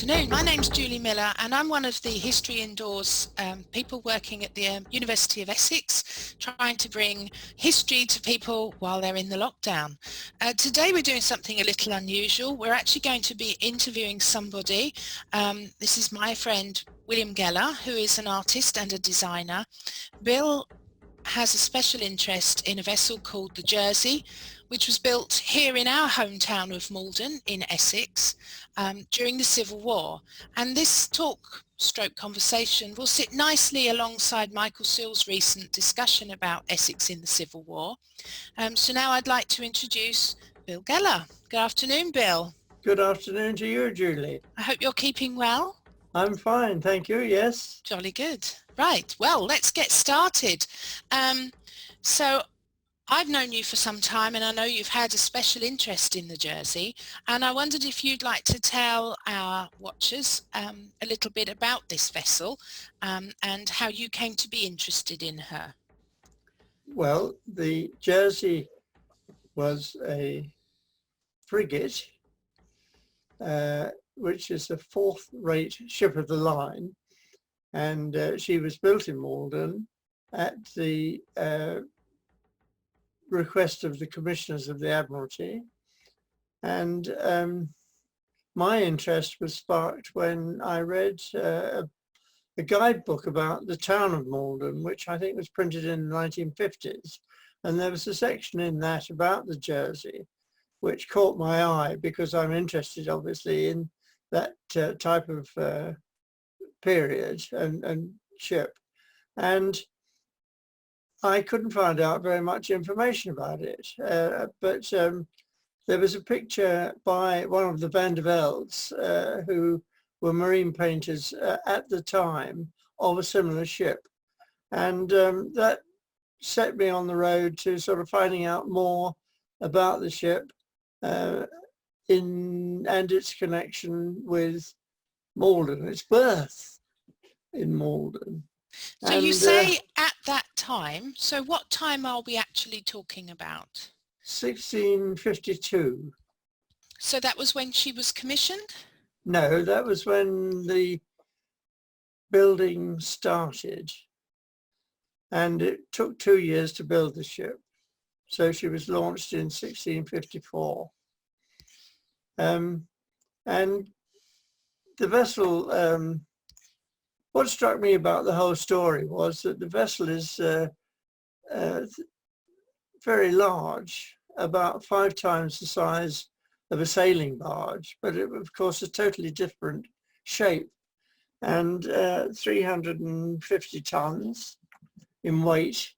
afternoon. My name's Julie Miller and I'm one of the History Indoors people working at the University of Essex, trying to bring history to people while they're in the lockdown. Today we're doing something a little unusual. We're actually going to be interviewing somebody. This is my friend William Geller, who is an artist and a designer. Bill has a special interest in a vessel called the Jersey, which was built here in our hometown of Maldon in Essex during the Civil War. And this conversation will sit nicely alongside Michael Seal's recent discussion about Essex in the Civil War. So now I'd like to introduce Bill Geller. Good afternoon, Bill. Good afternoon to you, Julie. I hope you're keeping well. I'm fine, thank you, yes. Jolly good. Right, well, let's get started. So I've known you for some time and I know you've had a special interest in the Jersey, and I wondered if you'd like to tell our watchers a little bit about this vessel and how you came to be interested in her. Well, the Jersey was a frigate, which is a fourth-rate ship of the line, and she was built in Maldon at the request of the commissioners of the Admiralty. And my interest was sparked when I read a guidebook about the town of Maldon, which I think was printed in the 1950s. And there was a section in that about the Jersey, which caught my eye because I'm interested, obviously, in that type of period and ship. And I couldn't find out very much information about it, but there was a picture by one of the Van der Veldes, who were marine painters at the time, of a similar ship. And that set me on the road to sort of finding out more about the ship and its connection with Maldon, its birth in Maldon. So you say at that time, so what time are we actually talking about? 1652. So that was when she was commissioned? No, that was when the building started, and it took 2 years to build the ship. So she was launched in 1654. And the vessel, what struck me about the whole story was that the vessel is very large, about 5 times the size of a sailing barge, but it, of course, a totally different shape, and 350 tons in weight.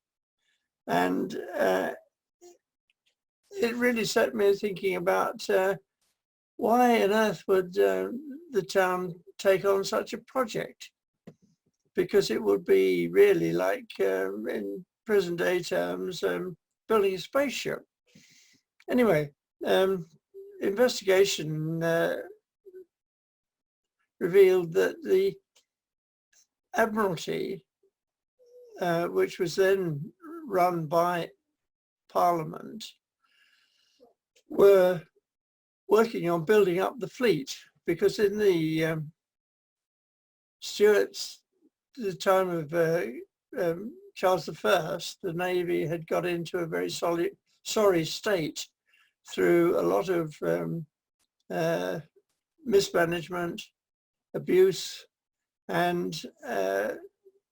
And it really set me thinking about why on earth would the town take on such a project? Because it would be really like, in present day terms, building a spaceship. Anyway, investigation revealed that the Admiralty, which was then run by Parliament, were working on building up the fleet, because in the Stuarts, the time of Charles I, the Navy had got into a very sorry state through a lot of mismanagement, abuse, and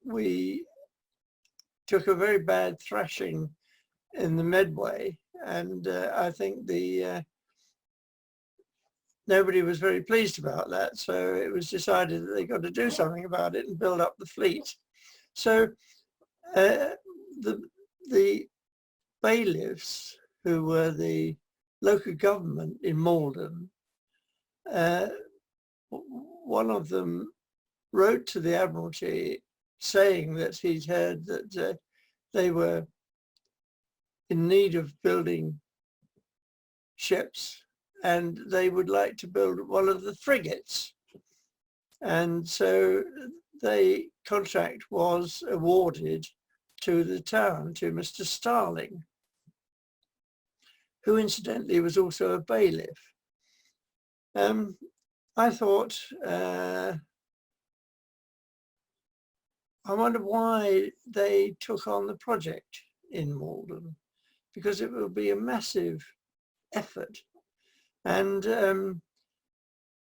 we took a very bad thrashing in the Medway, and I think nobody was very pleased about that, so it was decided that they got to do something about it and build up the fleet. So the bailiffs, who were the local government in Maldon, one of them wrote to the Admiralty saying that he'd heard that they were in need of building ships, and they would like to build one of the frigates. And so the contract was awarded to the town, to Mr. Starling, who incidentally was also a bailiff. I thought, I wonder why they took on the project in Maldon, because it will be a massive effort. And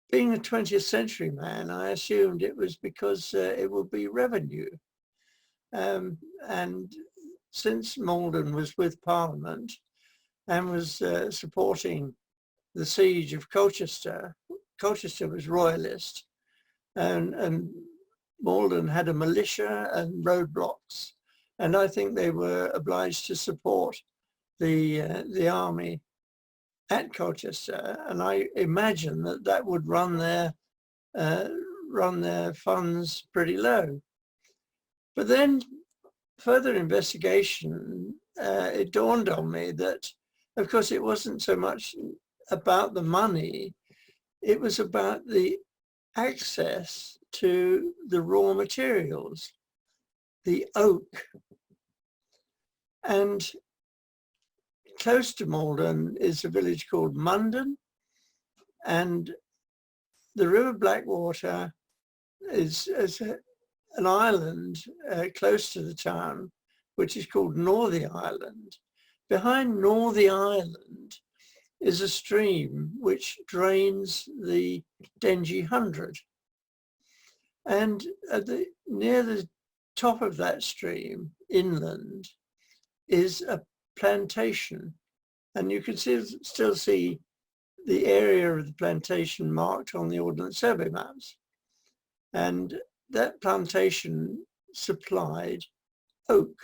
being a 20th century man, I assumed it was because it would be revenue. And since Maldon was with Parliament and was supporting the siege of Colchester, Colchester was royalist, and Maldon had a militia and roadblocks, and I think they were obliged to support the army at Colchester, and I imagine that that would run their funds pretty low. But then further investigation, it dawned on me that, of course, it wasn't so much about the money, it was about the access to the raw materials, the oak. And close to Maldon is a village called Maldon, and the River Blackwater is an island close to the town, which is called Northey Island. Behind Northey Island is a stream which drains the Dengie Hundred. And near the top of that stream, inland, is a plantation. And you can still see the area of the plantation marked on the Ordnance Survey maps. And that plantation supplied oak.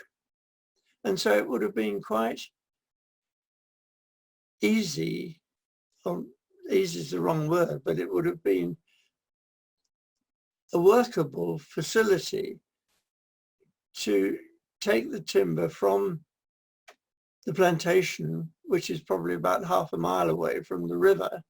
And so it would have been quite easy, easy is the wrong word, but it would have been a workable facility to take the timber from the plantation, which is probably about half a mile away from the river,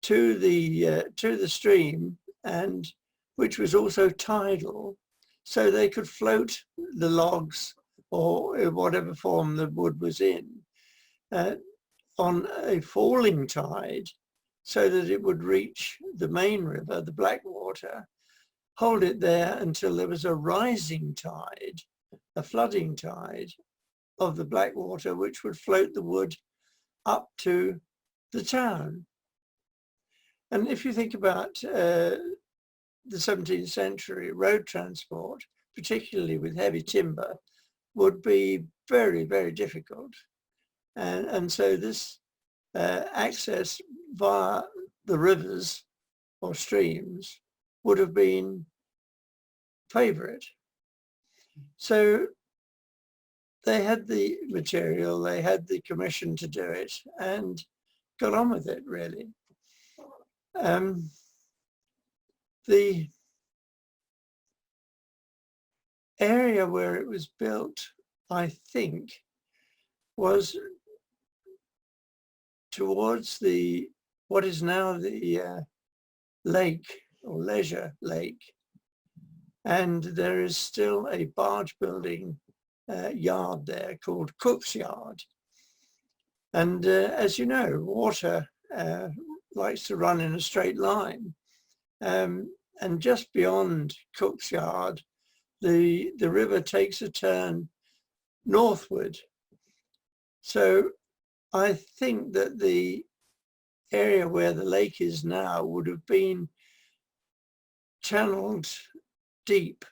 to the stream, and which was also tidal, so they could float the logs or in whatever form the wood was in on a falling tide, so that it would reach the main river, the Blackwater, hold it there until there was a rising tide, a flooding tide of the Blackwater, which would float the wood up to the town. And if you think about the 17th century, road transport, particularly with heavy timber, would be very, very difficult. And so this access via the rivers or streams would have been favourite. So they had the material, they had the commission to do it, and got on with it, really. The area where it was built, I think, was towards what is now the lake or leisure lake, and there is still a barge building yard there called Cook's Yard. And as you know, water likes to run in a straight line, and just beyond Cook's Yard, the river takes a turn northward. So I think that the area where the lake is now would have been channeled deep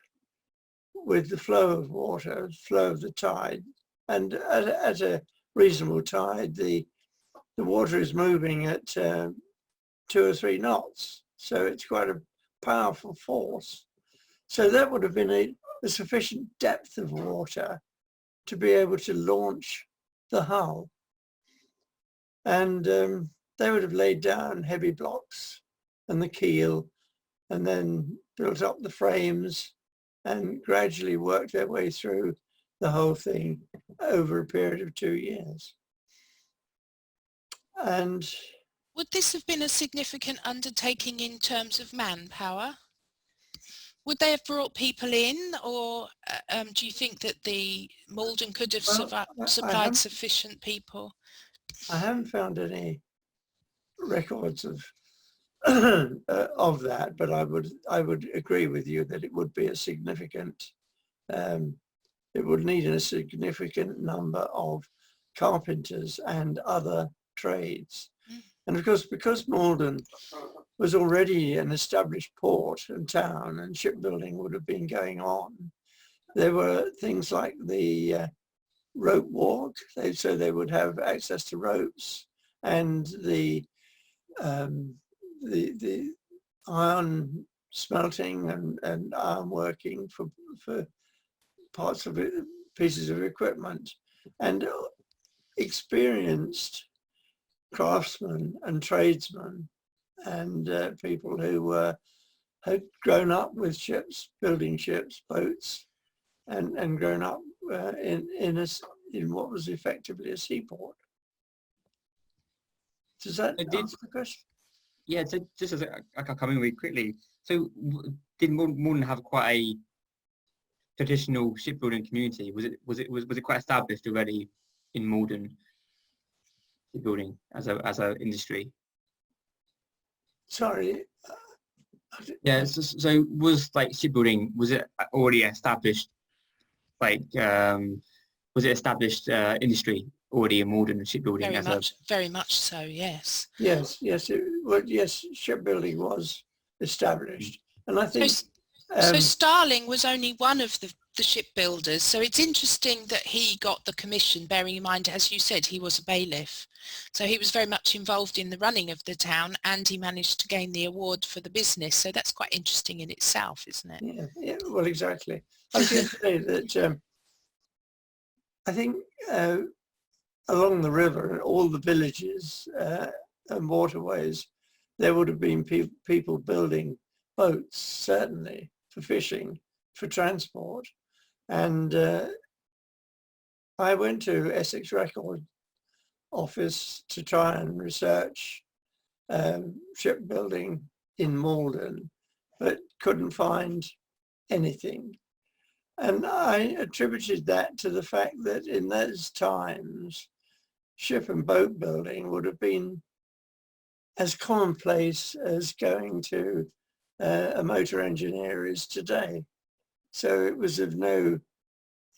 with the flow of water, flow of the tide, and at a reasonable tide, the water is moving at 2 or 3 knots. So it's quite a powerful force. So that would have been a sufficient depth of water to be able to launch the hull. And they would have laid down heavy blocks and the keel, and then built up the frames and gradually worked their way through the whole thing over a period of 2 years. And would this have been a significant undertaking in terms of manpower? Would they have brought people in, or do you think that the Maldon could have supplied sufficient people? I haven't found any records of of that, but I would agree with you that it would be a significant, it would need a significant number of carpenters and other trades. And of course, because Maldon was already an established port and town, and shipbuilding would have been going on, there were things like the rope walk, so they would have access to ropes, and the iron smelting and iron working for parts of it, pieces of equipment, and experienced craftsmen and tradesmen and people who had grown up with ships, building ships, boats, and grown up in what was effectively a seaport. Does that answer the question? Yeah, so just as I can come in really quickly, so did Maldon have quite a traditional shipbuilding community? Was it quite established already in Maldon, shipbuilding as a industry? Sorry. Yeah, so was like shipbuilding, was it already established? Like, was it established industry already in Maldon shipbuilding? Very much so, yes. Yes, shipbuilding was established, and I think so Starling was only one of the shipbuilders. So it's interesting that he got the commission, bearing in mind, as you said, he was a bailiff. So he was very much involved in the running of the town, and he managed to gain the award for the business. So that's quite interesting in itself, isn't it? Yeah, well, exactly. I was going to say that I think along the river and all the villages and waterways, there would have been people building boats, certainly, for fishing, for transport. And I went to Essex Record Office to try and research shipbuilding in Maldon, but couldn't find anything. And I attributed that to the fact that in those times, ship and boat building would have been as commonplace as going to a motor engineer is today. So it was of no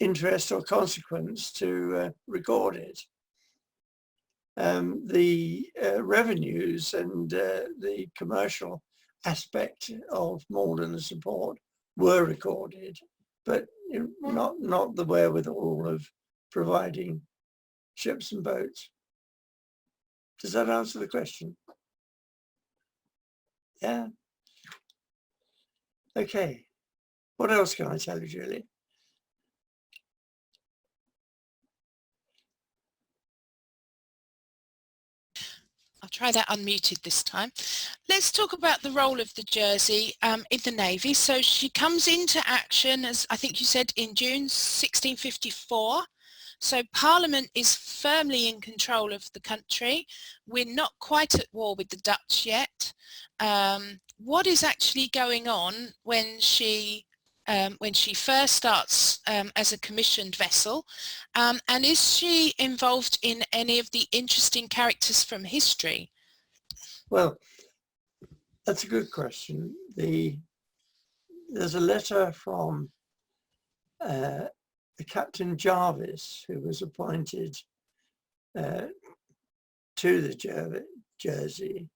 interest or consequence to record it. The revenues and the commercial aspect of Maldon support were recorded, but not the wherewithal of providing ships and boats. Does that answer the question? Yeah. Okay. What else can I tell you, Julie? I'll try that unmuted this time. Let's talk about the role of the Jersey in the Navy. So she comes into action, as I think you said, in June 1654. So Parliament is firmly in control of the country. We're not quite at war with the Dutch yet. What is actually going on when she first starts as a commissioned vessel, and is she involved in any of the interesting characters from history? Well, that's a good question. There's a letter from the Captain Jarvis, who was appointed to the Jersey,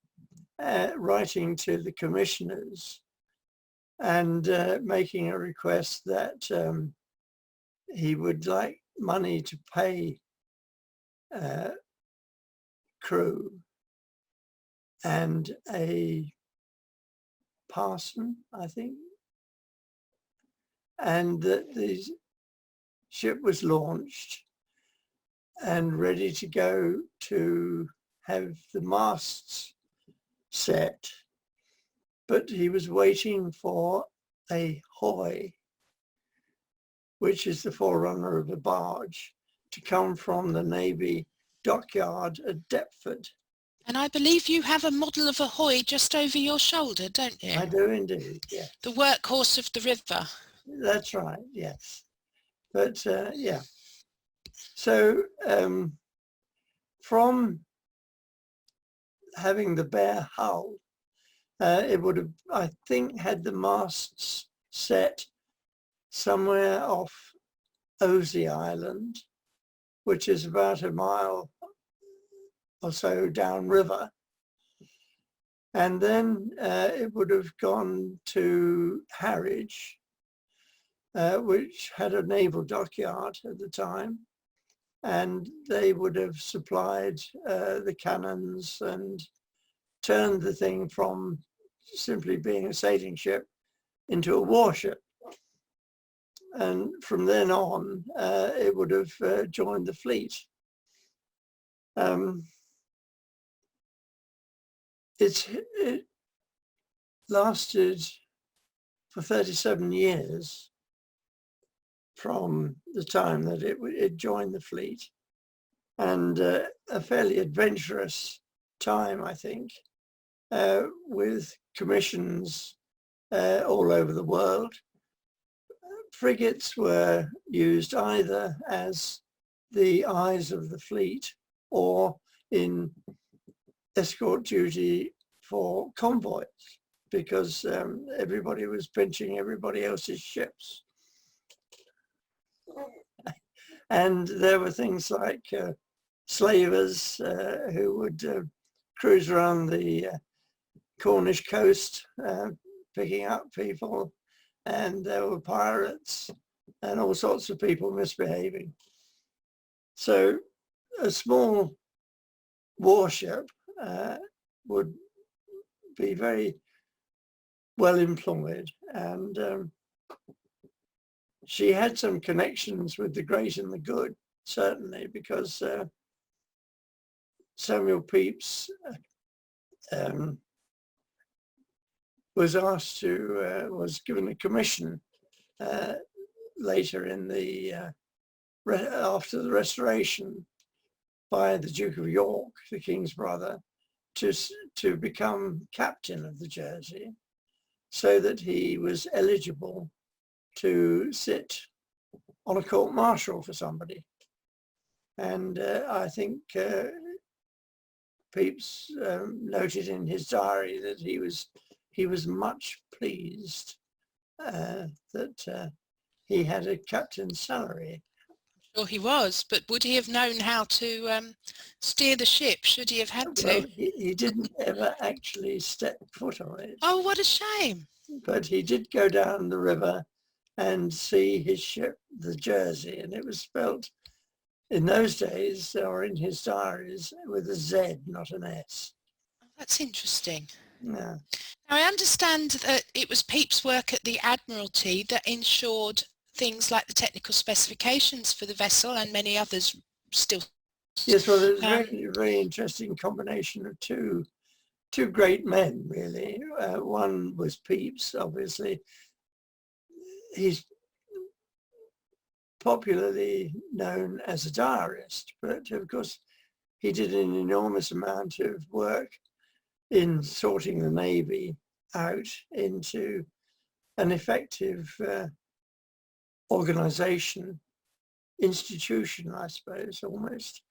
writing to the commissioners and making a request that he would like money to pay crew and a parson, I think, and that the ship was launched and ready to go to have the masts set, but he was waiting for a hoy, which is the forerunner of a barge, to come from the Navy dockyard at Deptford. And I believe you have a model of a hoy just over your shoulder, don't you? I do indeed, yes. The workhorse of the river. That's right, yes. But yeah, so from having the bare hull It would have, I think, had the masts set somewhere off Osey Island, which is about a mile or so downriver. And then it would have gone to Harwich, which had a naval dockyard at the time. And they would have supplied the cannons and turned the thing from simply being a sailing ship into a warship. And from then on, it would have joined the fleet. It lasted for 37 years from the time that it joined the fleet, and a fairly adventurous time, I think, with commissions all over the world. Frigates were used either as the eyes of the fleet or in escort duty for convoys, because everybody was pinching everybody else's ships. And there were things like slavers who would cruise around the Cornish coast picking up people, and there were pirates and all sorts of people misbehaving. So a small warship would be very well employed, and she had some connections with the great and the good, certainly, because Samuel Pepys was asked to, was given a commission later in the, after the Restoration, by the Duke of York, the King's brother, to become captain of the Jersey, so that he was eligible to sit on a court-martial for somebody. And I think Pepys noted in his diary that he was much pleased that he had a captain's salary. Sure he was, but would he have known how to steer the ship should he have had to? Well, he didn't ever actually step foot on it. Oh, what a shame. But he did go down the river and see his ship, the Jersey, and it was spelt in those days, or in his diaries, with a Z, not an S. That's interesting. Yeah. Now, I understand that it was Pepys' work at the Admiralty that ensured things like the technical specifications for the vessel, and many others still. Yes, well, it was a very interesting combination of two great men, really. One was Pepys, obviously. He's popularly known as a diarist, but of course he did an enormous amount of work in sorting the Navy out into an effective organization, institution, I suppose, almost,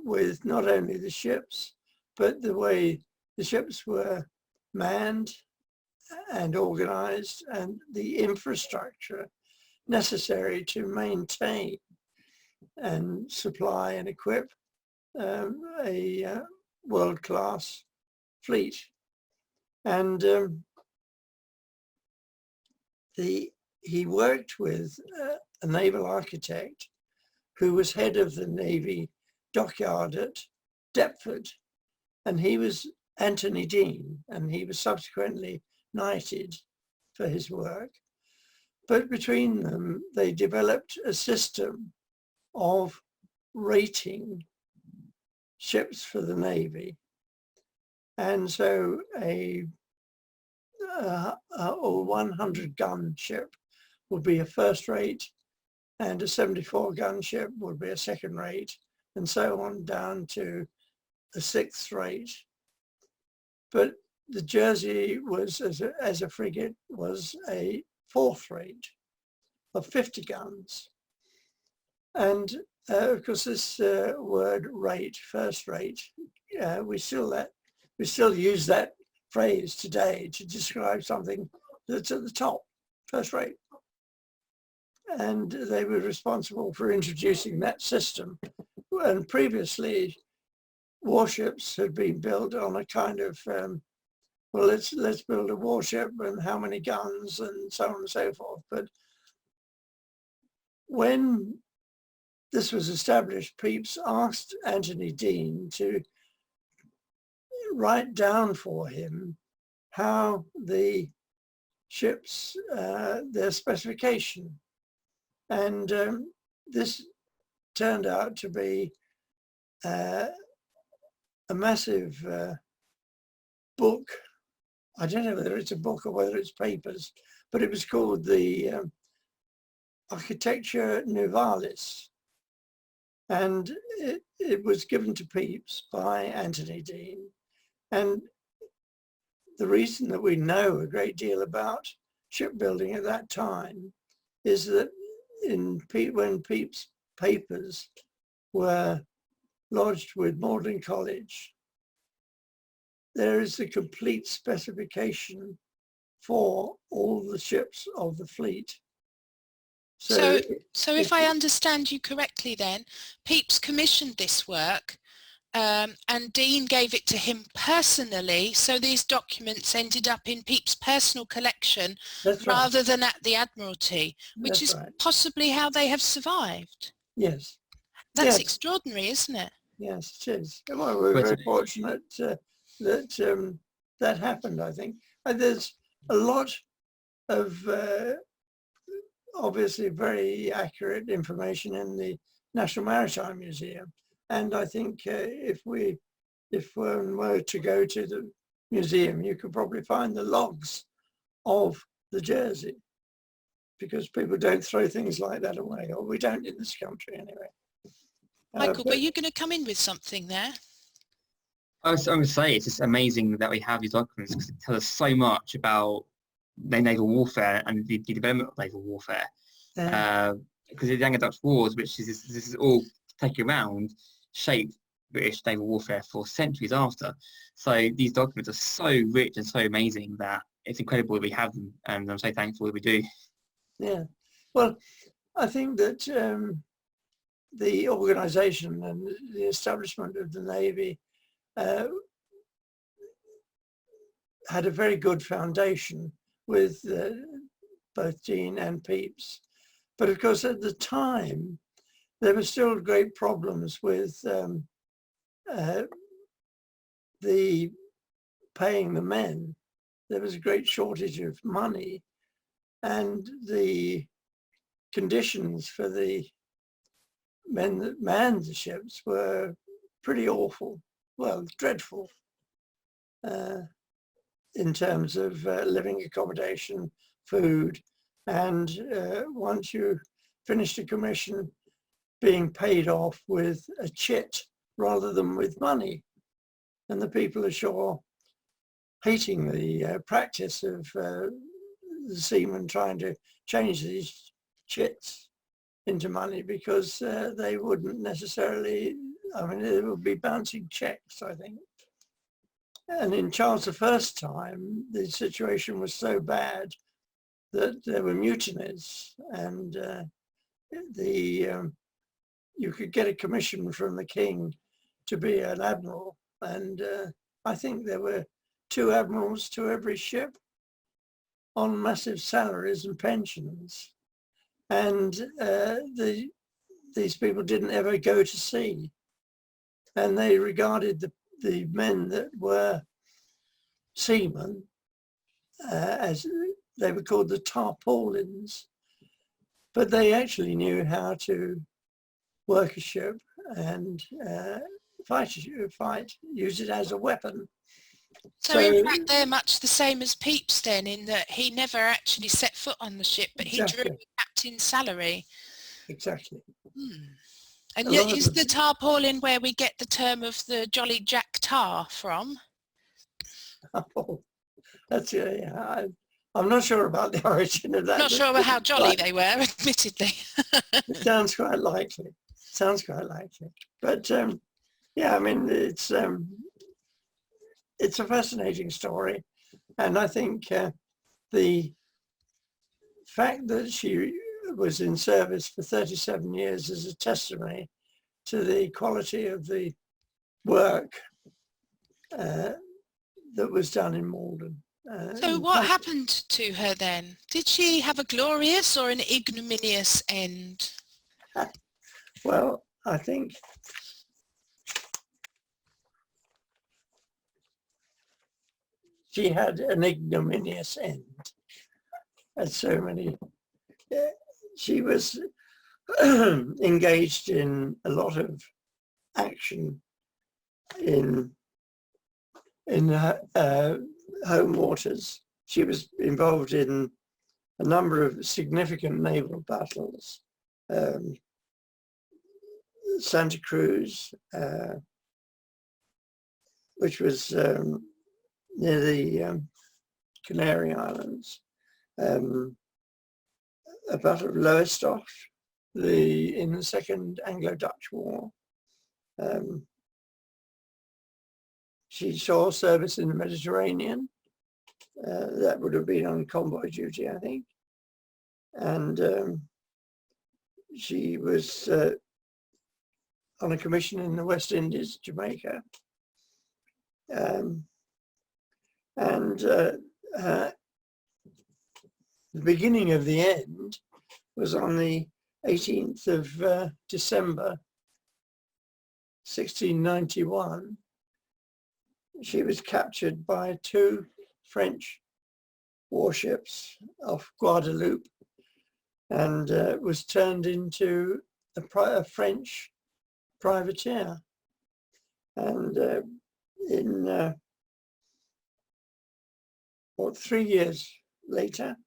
with not only the ships, but the way the ships were manned and organized, and the infrastructure necessary to maintain and supply and equip a world-class fleet. And he worked with a naval architect who was head of the Navy dockyard at Deptford, and he was Anthony Dean, and he was subsequently knighted for his work. But between them, they developed a system of rating ships for the Navy. And so a 100-gun ship would be a first rate, and a 74-gun ship would be a second rate, and so on down to a sixth rate. But the Jersey was, as a frigate, was a fourth rate of 50 guns. And of course, this word rate, first rate, we still use that phrase today to describe something that's at the top, first rate. And they were responsible for introducing that system. And previously, warships had been built on a kind of, well, let's build a warship and how many guns and so on and so forth. But when this was established, Pepys asked Anthony Dean to write down for him how the ships, their specification. And this turned out to be a massive book. I don't know whether it's a book or whether it's papers, but it was called the Architecture Nivalis. And it was given to Pepys by Anthony Dean. And the reason that we know a great deal about shipbuilding at that time is that when Pepys' papers were lodged with Maldon College, there is a complete specification for all the ships of the fleet. So if I understand you correctly then, Pepys commissioned this work and Dean gave it to him personally, so these documents ended up in Pepys' personal collection rather than at the Admiralty, which is possibly how they have survived. Yes. That's extraordinary, isn't it? Yes, it is. Well, we're very fortunate that that happened, I think. And there's a lot of obviously very accurate information in the National Maritime Museum. And I think if one were to go to the museum, you could probably find the logs of the Jersey, because people don't throw things like that away, or we don't in this country anyway. Michael, were you going to come in with something there? I was going to say, it's just amazing that we have these documents because it tells us so much about the naval warfare and the development of naval warfare. Because the Anglo-Dutch wars, which this is all taken around, shaped British naval warfare for centuries after. So these documents are so rich and so amazing that it's incredible that we have them, and I'm so thankful that we do. Yeah, well, I think that the organisation and the establishment of the Navy had a very good foundation with both Dean and Pepys. But of course, at the time, there were still great problems with the paying the men. There was a great shortage of money, and the conditions for the men that manned the ships were pretty awful, well, dreadful, in terms of living accommodation, food, and once you finished a commission, being paid off with a chit rather than with money. And the people ashore hating the practice of the seamen trying to change these chits into money, because they wouldn't necessarily, I mean, it would be bouncing checks, I think. And in Charles I's time, the situation was so bad that there were mutinies, and you could get a commission from the king to be an admiral, and I think there were 2 admirals to every ship on massive salaries and pensions, and these people didn't ever go to sea, and they regarded the men that were seamen as they were called the tarpaulins, but they actually knew how to work a ship and fight, use it as a weapon. So in fact, they're much the same as Pepys then, in that he never actually set foot on the ship, but he drew a captain's salary. Exactly. And is the tarpaulin where we get the term of the Jolly Jack Tar from? Oh, that's I'm not sure about the origin of that. Not sure about how jolly they were, admittedly. It sounds quite likely. But yeah, I mean, it's it's a fascinating story, and I think the fact that she was in service for 37 years is a testimony to the quality of the work that was done in Maldon. So what happened to her then? Did she have a glorious or an ignominious end? Well, I think she had an ignominious end, as so many. She was engaged in a lot of action in home waters. She was involved in a number of significant naval battles. Santa Cruz, which was near the Canary Islands, a battle of Lowestoft in the Second Anglo-Dutch War. She saw service in the Mediterranean. That would have been on convoy duty, I think. And she was on a commission in the West Indies, Jamaica. The beginning of the end was on the 18th of December 1691. She was captured by 2 French warships off Guadeloupe and was turned into a French privateer. And in 3 years later,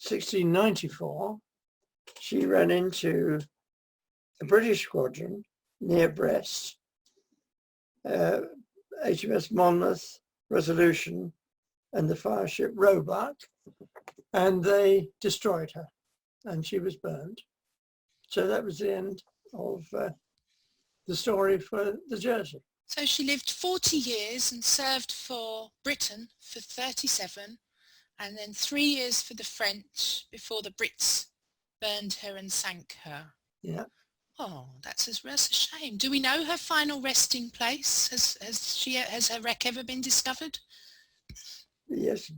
1694, she ran into a British squadron near Brest, HMS Monmouth, Resolution, and the fire ship Roebuck, and they destroyed her, and she was burned. So that was the end of the story for the Jersey. So she lived 40 years and served for Britain for 37, and then 3 years for the French before the Brits burned her and sank her. Yeah. Oh, that's a shame. Do we know her final resting place? Has her wreck ever been discovered? Yes,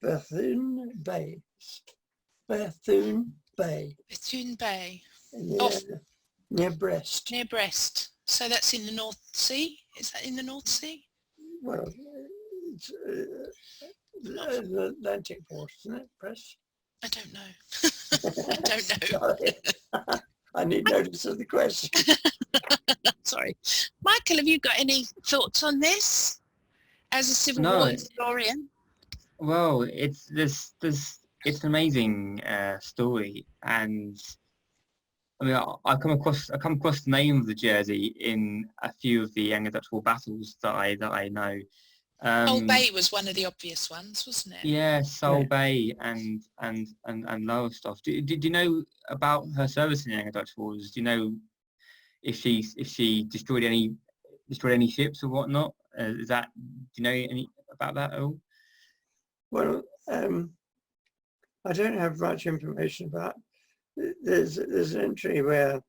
Bethune Bay. Bethune Bay. Bethune Bay. Near Brest. Near Brest. So that's in the North Sea? Is that in the North Sea? Well, it's the Atlantic port, isn't it, Brest? I don't know. I don't know. Sorry. I need notice of the question. Sorry. Michael, have you got any thoughts on this as a Civil War historian? Well, it's an amazing story, and I mean, I come across the name of the Jersey in a few of the Anglo-Dutch War battles that I know. Solway Bay was one of the obvious ones, wasn't it? Yeah, Solway Bay and Lowestoft. Do you know about her service in the Anglo-Dutch Wars? Do you know if she destroyed any ships or whatnot? Do you know any about that at all? Well, I don't have much information about. There's an entry where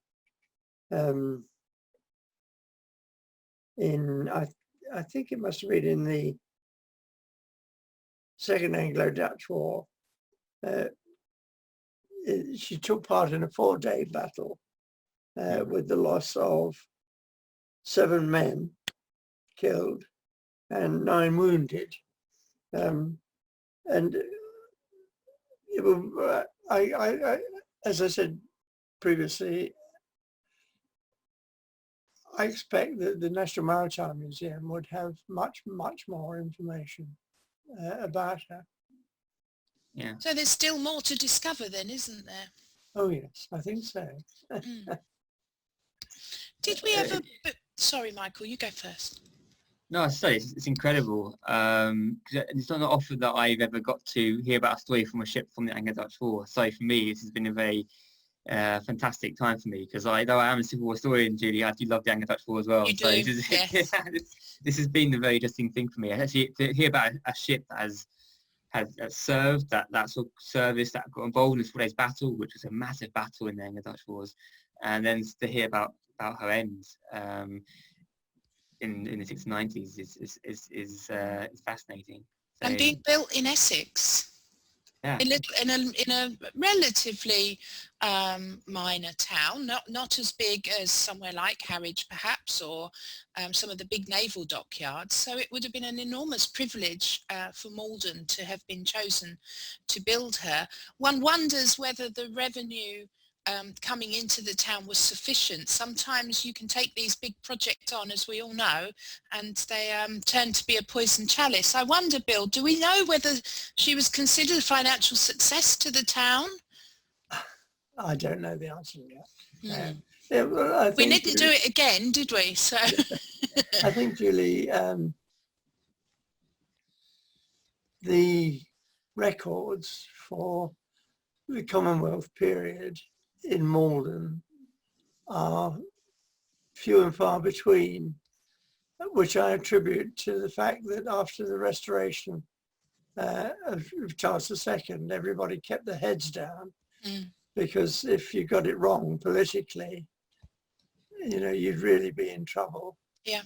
I think it must have been in the Second Anglo-Dutch War. She took part in a 4-day battle with the loss of 7 men killed and 9 wounded. And it will, I, as I said previously, I expect that the National Maritime Museum would have much more information about her. Yeah. So there's still more to discover then, isn't there? Oh yes, I think so. Did we ever... Sorry, Michael, you go first. No, I say it's incredible. It's not often that I've ever got to hear about a story from a ship from the Anglo-Dutch War. So for me, this has been a very fantastic time for me, because though I am a Civil War historian, Julie, I do love the Anglo-Dutch War as well. You So do, this, yes. this has been a very interesting thing for me. Actually, to hear about a ship that has served that sort of service, that got involved in the 4 Days Battle, which was a massive battle in the Anglo-Dutch Wars, and then to hear about her end in the 1690s is fascinating. So, And being built in Essex. yeah. In a relatively minor town, not as big as somewhere like Harwich perhaps, or some of the big naval dockyards. So it would have been an enormous privilege for Maldon to have been chosen to build her. One wonders whether the revenue coming into the town was sufficient. Sometimes you can take these big projects on, as we all know, and they turn to be a poison chalice. I wonder, Bill, do we know whether she was considered a financial success to the town? I don't know the answer yet. We didn't do it again, did we? So I think, Julie, the records for the Commonwealth period in Maldon are few and far between, which I attribute to the fact that after the restoration of Charles II, everybody kept their heads down, because if you got it wrong politically, you'd really be in trouble. Yeah.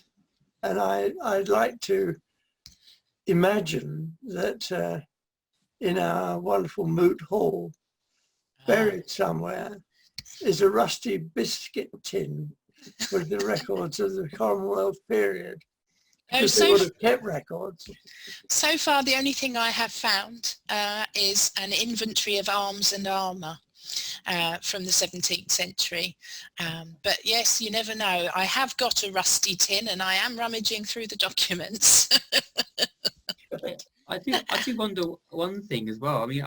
And I'd like to imagine that in our wonderful Moot Hall, buried somewhere, is a rusty biscuit tin with the records of the Commonwealth period. Because they would have kept records. So far, the only thing I have found is an inventory of arms and armour from the 17th century. But yes, you never know. I have got a rusty tin and I am rummaging through the documents. I do wonder one thing as well. I mean,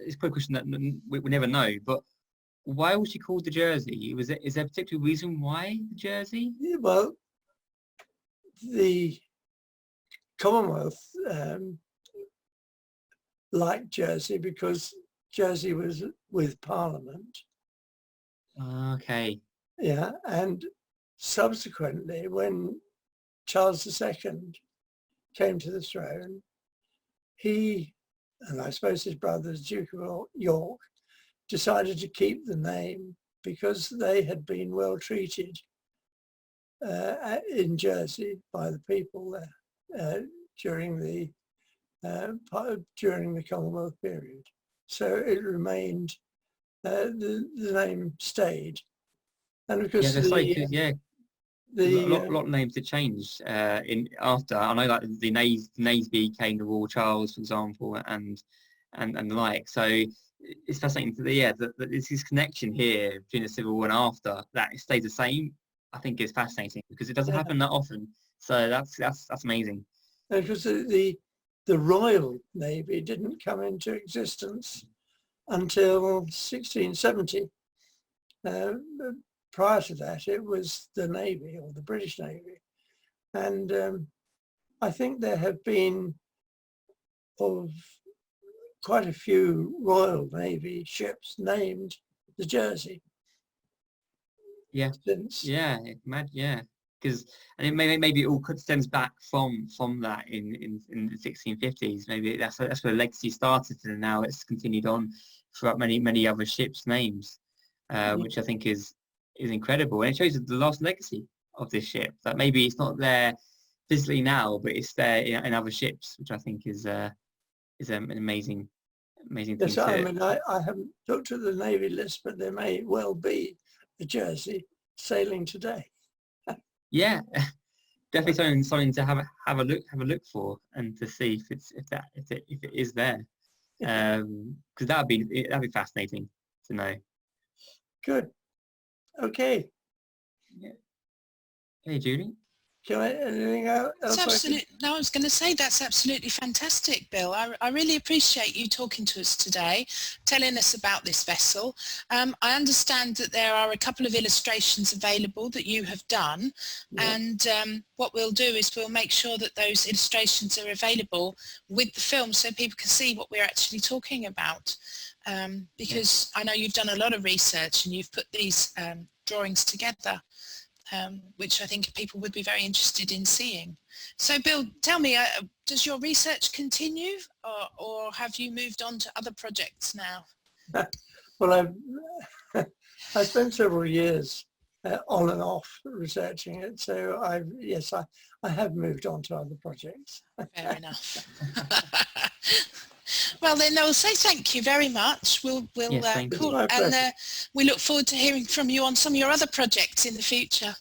it's probably a question that we never know, but why was she called the Jersey? Is there a particular reason why the Jersey? Yeah, well, the Commonwealth liked Jersey because Jersey was with Parliament. Okay. Yeah, and subsequently, when Charles II came to the throne, he, and I suppose his brother, Duke of York, decided to keep the name because they had been well treated in Jersey by the people there during the Commonwealth period. So it remained, the name stayed. And of course, a lot of names did change in after. I know that the Nays became the Royal Charles, for example, and the like. So it's fascinating that there's this connection here between the Civil War and after that it stays the same. I think it's fascinating because it doesn't happen that often. So that's amazing. Because the Royal Navy didn't come into existence until 1670. Prior to that, it was the Navy, or the British Navy. And I think there have been quite a few Royal Navy ships named the Jersey. Yeah. Because maybe it all stems back from that in the 1650s. Maybe that's where the legacy started, and now it's continued on throughout many other ships' names, which I think is incredible, and it shows the last legacy of this ship. That maybe it's not there physically now, but it's there in other ships, which I think is an amazing thing. Yes, I mean, I haven't looked at the Navy list, but there may well be a Jersey sailing today. Yeah, definitely something to have a look for, and to see if it is there, because that'd be fascinating to know. Good. Okay. Yeah. Hey, Julie. Can I, anything else? It's absolute, no, I was going to say that's absolutely fantastic, Bill. I really appreciate you talking to us today, telling us about this vessel. I understand that there are a couple of illustrations available that you have done, Yeah. and what we'll do is we'll make sure that those illustrations are available with the film so people can see what we're actually talking about. Because I know you've done a lot of research and you've put these drawings together. Which I think people would be very interested in seeing. So Bill, tell me, does your research continue or have you moved on to other projects now? Well, I spent several years on and off researching it, so yes, I have moved on to other projects. Fair enough. Well then, I'll say thank you very much. We'll Yes, call, and we look forward to hearing from you on some of your other projects in the future.